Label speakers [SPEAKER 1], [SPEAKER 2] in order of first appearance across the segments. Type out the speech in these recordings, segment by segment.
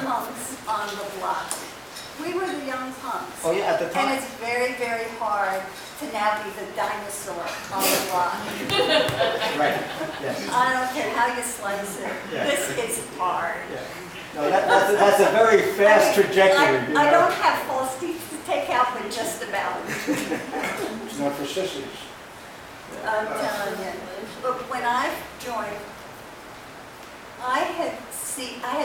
[SPEAKER 1] punks on the block. We were the young punks.
[SPEAKER 2] Oh yeah, at the time.
[SPEAKER 1] And it's very, very hard to now be the dinosaur on the block.
[SPEAKER 2] Right, yes.
[SPEAKER 1] I don't care how you slice it.
[SPEAKER 2] Yeah.
[SPEAKER 1] This is hard.
[SPEAKER 2] Yeah. No, that's a very fast trajectory.
[SPEAKER 1] I don't have false teeth to take out, but just about.
[SPEAKER 3] It's not for sissies.
[SPEAKER 1] I'm telling you. But when I joined, I had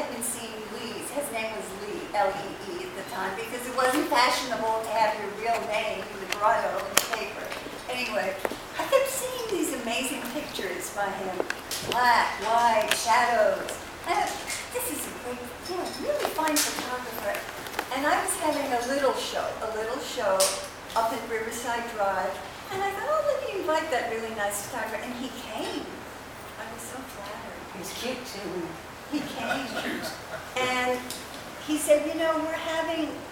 [SPEAKER 1] been seeing Lee's. His name was Lee, L-E-E at the time, because it wasn't fashionable to have your real name in the grotto in the paper. Anyway, I kept seeing these amazing pictures by him. Black, white, shadows. And this is a great, really fine photographer. And I was having a little show up at Riverside Drive. And I thought, oh, let me invite that really nice photographer. And he came. I was so flattered.
[SPEAKER 4] He's cute too.
[SPEAKER 1] He came. And he said,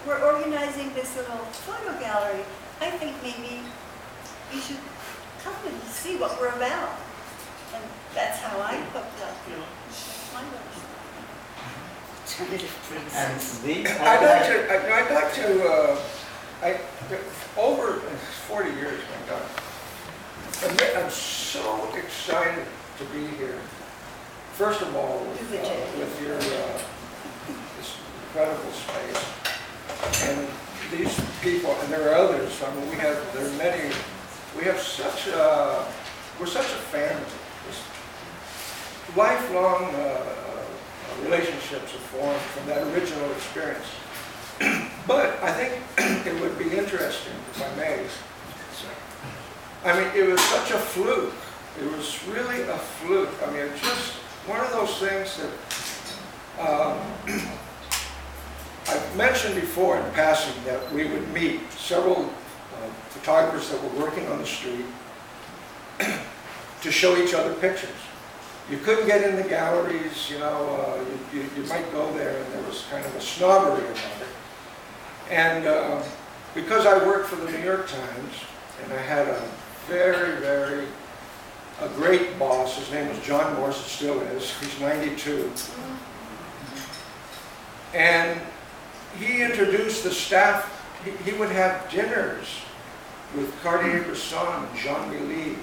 [SPEAKER 1] we're organizing this little photo gallery. I think maybe you should come and see what we're about. And that's how I hooked up.
[SPEAKER 4] Alternative
[SPEAKER 2] And Lee,
[SPEAKER 3] I'd like to, over 40 years, my God. I'm so excited to be here. First of all, with your this incredible space, and these people, and there are others. I mean, there are many. We have we're such a family. This lifelong relationships are formed from that original experience. But I think it would be interesting, if I may. I mean, it was such a fluke. It was really a fluke. I mean, it's just one of those things that I've mentioned before in passing, that we would meet several photographers that were working on the street to show each other pictures. You couldn't get in the galleries, you might go there, and there was kind of a snobbery about it. And because I worked for the New York Times, and I had a very great boss. His name was John Morris, it still is. He's 92. And he introduced the staff. He would have dinners with Cartier-Bresson and Jean Milly.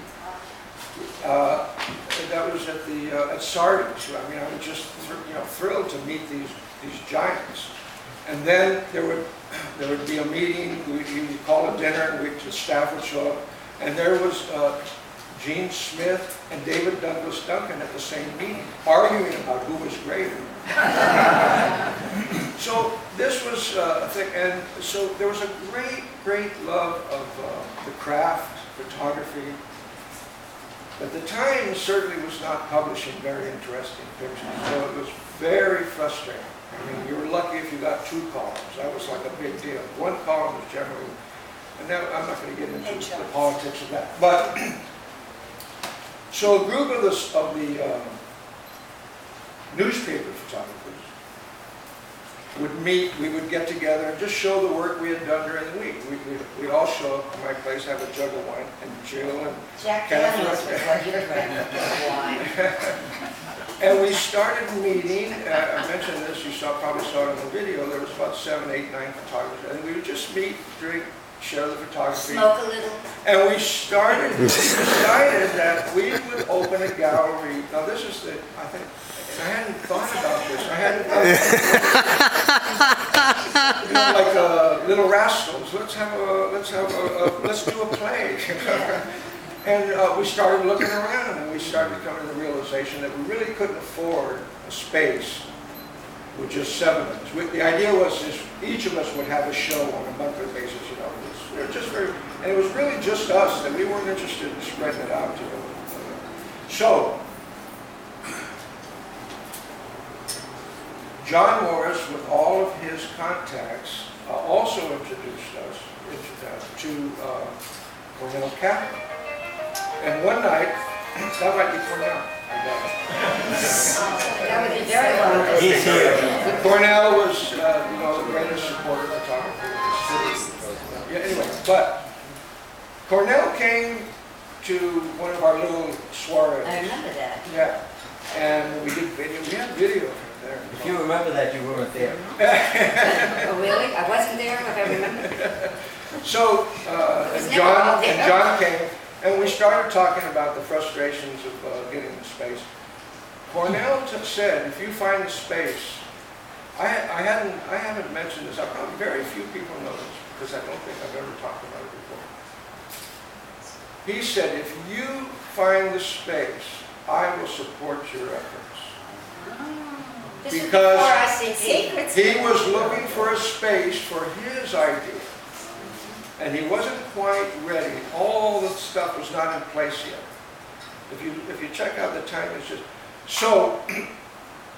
[SPEAKER 3] That was at Sardis. I mean, I was just thrilled to meet these giants. And then there would be a meeting. We'd call a dinner, and the staff would show up. And there was Gene Smith and David Douglas Duncan at the same meeting, arguing about who was greater. So this was a thing, and so there was a great love of the craft, photography. But the Times certainly was not publishing very interesting pictures, so it was very frustrating. I mean, you were lucky if you got 2 columns. That was like a big deal. 1 column was generally, and now I'm not going to get into the politics of that. But so a group of the newspaper photographers would meet. We would get together and just show the work we had done during the week. We'd all show up at my place, have a jug of wine, and Jill and
[SPEAKER 4] Jack Daniels was what you're drinking, wine.
[SPEAKER 3] And we started meeting. I mentioned this, you probably saw it in the video. There was about 7, 8, 9 photographers, and we would just meet, drink, share the photography.
[SPEAKER 4] Smoke a little.
[SPEAKER 3] And we decided that we would open a gallery. Now this is I think, I hadn't thought about this. I hadn't thought like Little Rascals. Let's do a play. And we started looking around, and we started coming to the realization that we really couldn't afford a space with just 7 of us. The idea was each of us would have a show on a monthly basis. We were just and it was really just us, that we weren't interested in spreading it out. So John Morris, with all of his contacts, also introduced us to Cornell Kaplan. And one night, that might be Cornell.
[SPEAKER 4] That would be very well.
[SPEAKER 2] he's here.
[SPEAKER 3] Cornell was, the greatest supporter of photography in the city. Yeah, anyway, but Cornell came to one of our little soirees.
[SPEAKER 4] I remember that.
[SPEAKER 3] Yeah, and we did video. We had video of him. there.
[SPEAKER 2] If you remember that, you weren't there.
[SPEAKER 4] Oh, really? I wasn't there, if I remember.
[SPEAKER 3] So,
[SPEAKER 4] was
[SPEAKER 3] and
[SPEAKER 4] never all
[SPEAKER 3] John
[SPEAKER 4] there.
[SPEAKER 3] came, and we started talking about the frustrations of getting the space. Cornell said, if you find the space, I haven't mentioned this, probably very few people know this, because I don't think I've ever talked about it before. He said, if you find the space, I will support your efforts.
[SPEAKER 4] This was
[SPEAKER 3] Because
[SPEAKER 4] before ICP.
[SPEAKER 1] Secrets.
[SPEAKER 3] he was looking for a space for his idea. And he wasn't quite ready. All the stuff was not in place yet. If you check out the time, it's just... So,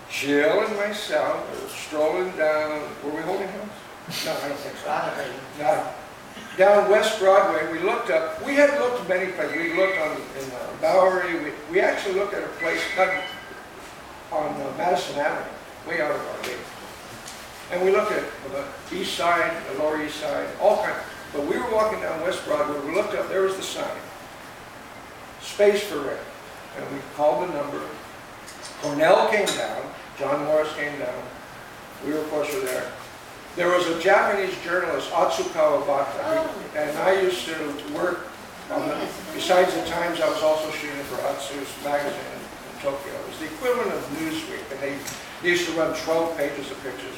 [SPEAKER 3] Jill and myself were strolling down... Were we holding hands? No, I don't think so.
[SPEAKER 4] Probably.
[SPEAKER 3] No. Down West Broadway, we looked up... We had looked many places. We looked in Bowery. We actually looked at a place on Madison Avenue, way out of our way. And we looked at the east side, the lower east side, all kinds. But we were walking down West Broadway, we looked up, there was the sign. Space for rent. And we called the number. Cornell came down, John Morris came down. We were, of course, were there. There was a Japanese journalist, Atsu Kawabata, and I used to work on the, besides the Times, I was also shooting for Atsu's magazine in Tokyo. It was the equivalent of Newsweek, and they used to run 12 pages of pictures.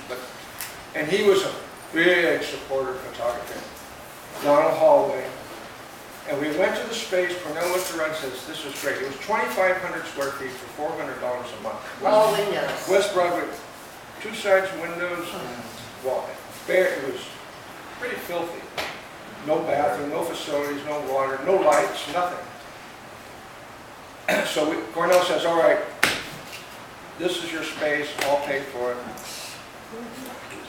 [SPEAKER 3] And he was a big supporter of photography. Donald Hallway. And we went to the space, Cornell looked around and says, this is great. It was 2,500 square feet for $400 a month.
[SPEAKER 4] All windows.
[SPEAKER 3] West Broadway, two sides windows, wall. It was pretty filthy. No bathroom, no facilities, no water, no lights, nothing. So Cornell says, all right, this is your space, I'll pay for it.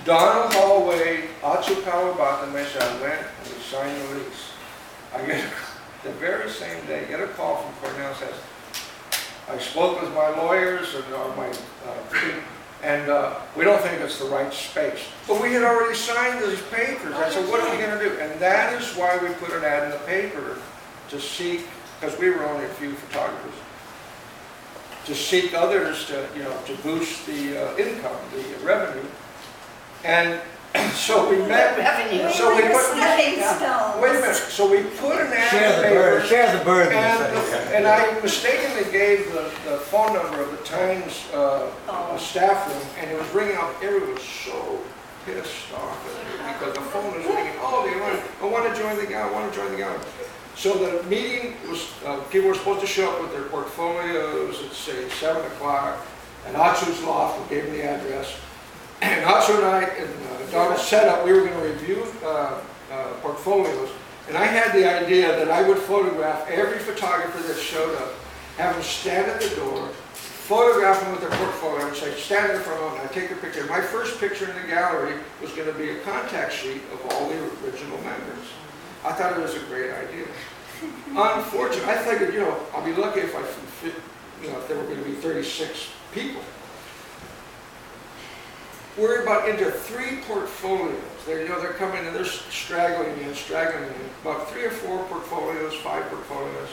[SPEAKER 3] Donald Hallway, Atsu Kawabata, and myself went and we signed the lease. I get the very same day, get a call from Cornell, says, I spoke with my lawyers and my team, and we don't think it's the right space. But we had already signed these papers. I said, what are we going to do? And that is why we put an ad in the paper to seek, because we were only a few photographers, to seek others to, to boost the income, the revenue. And so we met.
[SPEAKER 4] Revenue.
[SPEAKER 3] So we put.
[SPEAKER 1] Stepping stones.
[SPEAKER 3] Wait a minute. So we put an ad in the paper.
[SPEAKER 2] Share the burden.
[SPEAKER 3] And I mistakenly gave the phone number of the Times staff room, and it was ringing off. Everyone was so pissed off because the phone was ringing all day long. I want to join the gallery. I want to join the gallery. So the meeting was, people were supposed to show up with their portfolios at, say, 7 o'clock, at Atsu's loft. We gave them the address. And Atsu and I and Donald set up, we were going to review portfolios. And I had the idea that I would photograph every photographer that showed up, have them stand at the door, photograph them with their portfolio. I would say, stand there for a moment, I'd take a picture. My first picture in the gallery was going to be a contact sheet of all the original members. I thought it was a great idea. Unfortunately, I figured, I'll be lucky if I fit, if there were going to be 36 people. We're about into 3 portfolios. They're coming and they're straggling in, about 3 or 4 portfolios, 5 portfolios.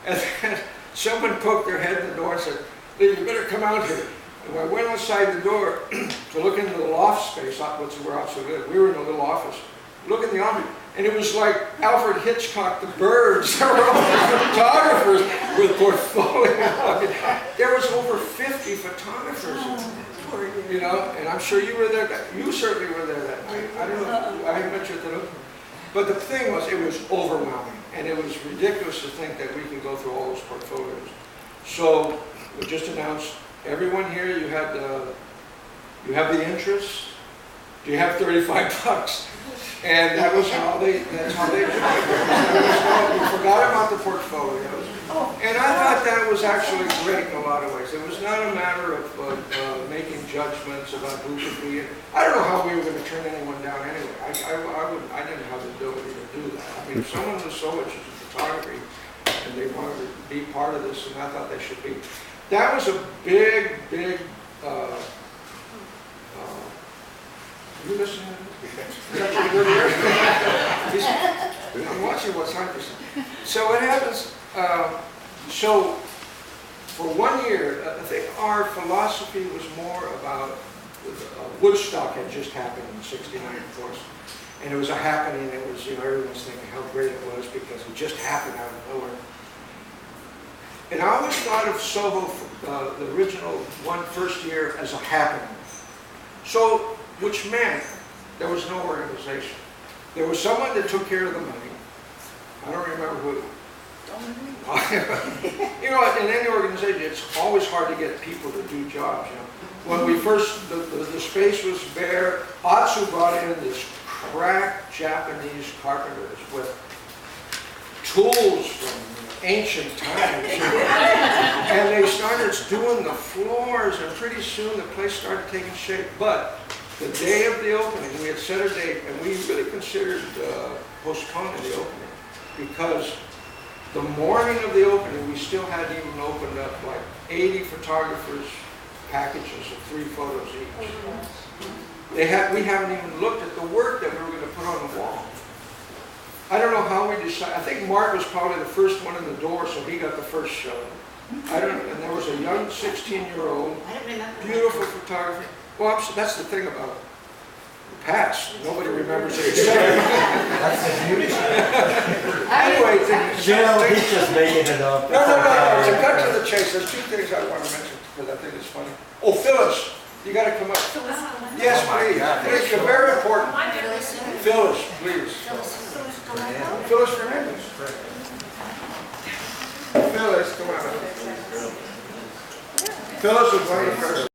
[SPEAKER 3] And then someone poked their head in the door and said, Lee, you better come out here. And when I went outside the door to look into the loft space, which is where Atsu lived, we were in a little office, look in the office, and it was like Alfred Hitchcock, The Birds. There were all these photographers with portfolios. I mean, there was over 50 photographers. And I'm sure you were there. You certainly were there that night. I don't know. I haven't met you at the opening. But the thing was, it was overwhelming, and it was ridiculous to think that we could go through all those portfolios. So we just announced, everyone here, you have the interest. Do you have $35? And that was how that's how they did it. We forgot about the portfolios. And I thought that was actually great in a lot of ways. It was not a matter of making judgments about who could be in. I don't know how we were going to turn anyone down anyway. I didn't have the ability to do that. I mean, if someone was so interested in photography and they wanted to be part of this, and I thought they should be. That was a big, you listening to this? I'm watching what's 100%. So what happens, so for 1 year, I think our philosophy was more about, Woodstock had just happened in '69, of course. And it was a happening, it was, everyone was thinking how great it was because it just happened out of nowhere. And I always thought of Soho, the original first year, as a happening. So, which meant there was no organization. There was someone that took care of the money. I don't remember who. In any organization, it's always hard to get people to do jobs. When we first, the space was bare, Atsu brought in this crack Japanese carpenters with tools from ancient times. And they started doing the floors, and pretty soon the place started taking shape. But the day of the opening, we had set a date, and we really considered postponing the opening because the morning of the opening, we still hadn't even opened up like 80 photographers' packages of 3 photos each. We haven't even looked at the work that we were going to put on the wall. I don't know how we decided. I think Mark was probably the first one in the door, so he got the first show. And there was a young 16-year-old, beautiful photography. Well, that's the thing about the past. Nobody remembers it.
[SPEAKER 2] That's the beauty.
[SPEAKER 3] Anyway,
[SPEAKER 2] Jill, he's just making it up.
[SPEAKER 3] No. To cut to the chase, there's 2 things I want to mention because I think it's funny. Oh, Phyllis, you got to come up. Yes, please. Please, you're very important. Phyllis, please. Phyllis Fernandez. Phyllis, come on up. Phyllis is one of the first.